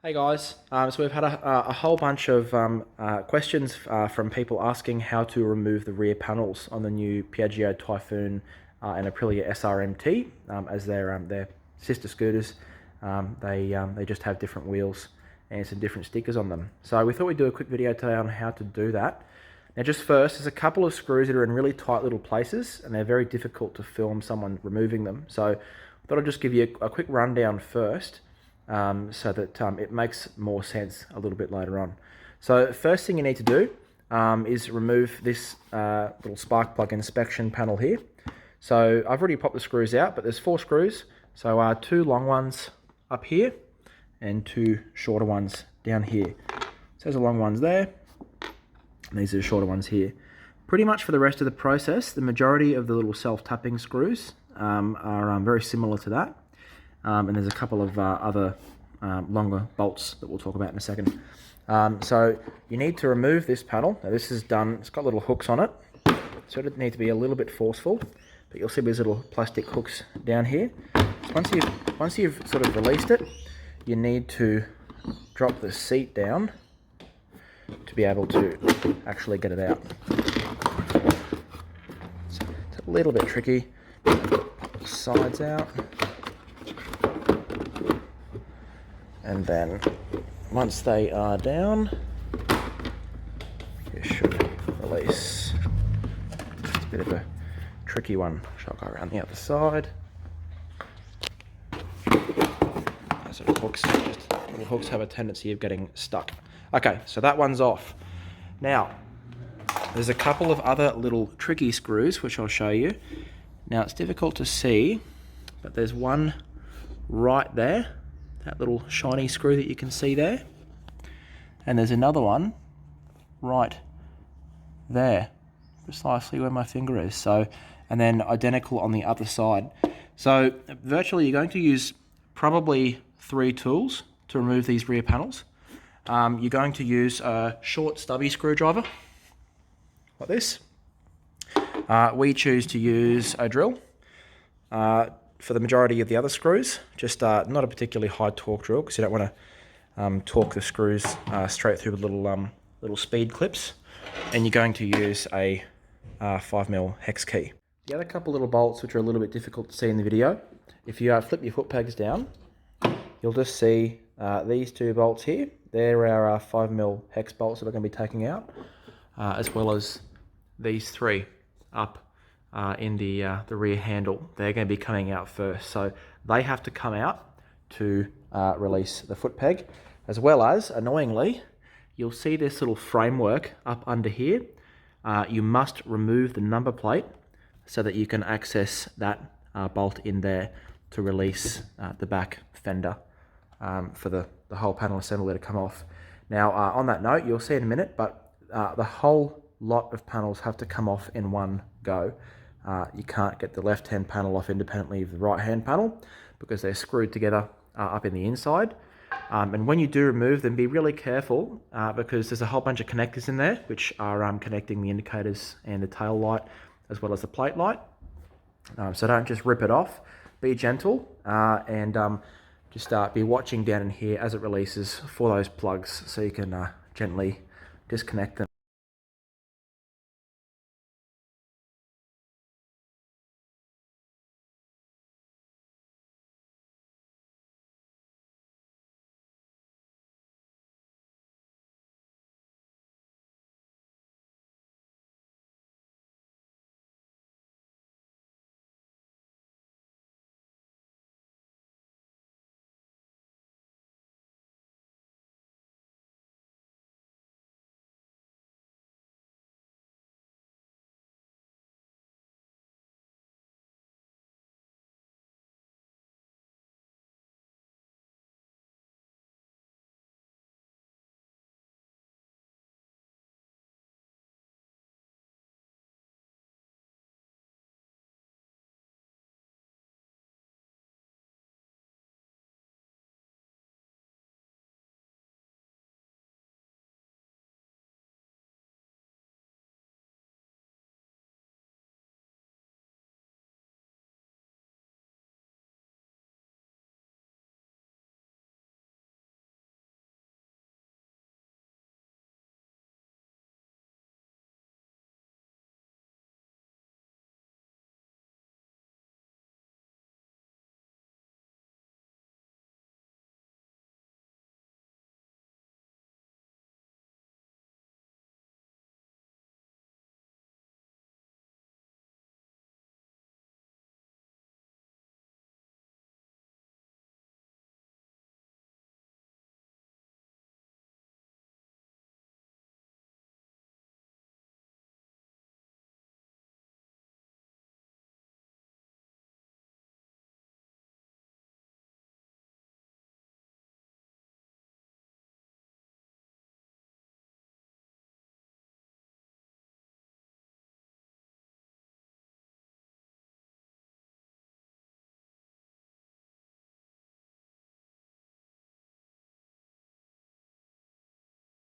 Hey guys, so we've had a whole bunch of questions from people asking how to remove the rear panels on the new Piaggio Typhoon and Aprilia SRMT as their sister scooters. They just have different wheels and some different stickers on them. So we thought we'd do a quick video today on how to do that. Now just first, there's a couple of screws that are in really tight little places and they're very difficult to film someone removing them. So I thought I'd just give you a quick rundown first. So that it makes more sense a little bit later on. So first thing you need to do is remove this little spark plug inspection panel here. So I've already popped the screws out, but there's 4 screws. So 2 long ones up here and 2 shorter ones down here. So there's the long ones there, and these are the shorter ones here. Pretty much for the rest of the process, the majority of the little self-tapping screws are very similar to that. And there's a couple of other longer bolts that we'll talk about in a second. So you need to remove this panel. Now this is done, it's got little hooks on it, so it needs to be a little bit forceful, but you'll see these little plastic hooks down here. So once you've sort of released it, you need to drop the seat down to be able to actually get it out. So it's a little bit tricky. Pop the sides out. And then once they are down, you should release. It's a bit of a tricky one. Shall I go around the other side? Those little hooks have a tendency of getting stuck. Okay, so that one's off. Now, there's a couple of other little tricky screws which I'll show you. Now it's difficult to see, but there's one right there. That little shiny screw that you can see there. And there's another one right there, precisely where my finger is. So, and then identical on the other side. So virtually you're going to use probably 3 tools to remove these rear panels. You're going to use a short stubby screwdriver, like this. We choose to use a drill. For the majority of the other screws, just not a particularly high torque drill because you don't want to torque the screws straight through with little speed clips. And you're going to use a 5mm hex key. The other couple little bolts which are a little bit difficult to see in the video, if you flip your foot pegs down, you'll just see these 2 bolts here. They're our 5mm hex bolts that we're going to be taking out, as well as these 3 up in the rear handle. They're going to be coming out first, so they have to come out to release the foot peg, as well as, annoyingly, you'll see this little framework up under here. You must remove the number plate so that you can access that bolt in there to release the back fender for the whole panel assembly to come off. Now on that note, you'll see in a minute, but the whole lot of panels have to come off in one go. You can't get the left-hand panel off independently of the right-hand panel because they're screwed together up in the inside. And when you do remove them, be really careful because there's a whole bunch of connectors in there which are connecting the indicators and the tail light as well as the plate light. So don't just rip it off. Be gentle and just be watching down in here as it releases for those plugs so you can gently disconnect them.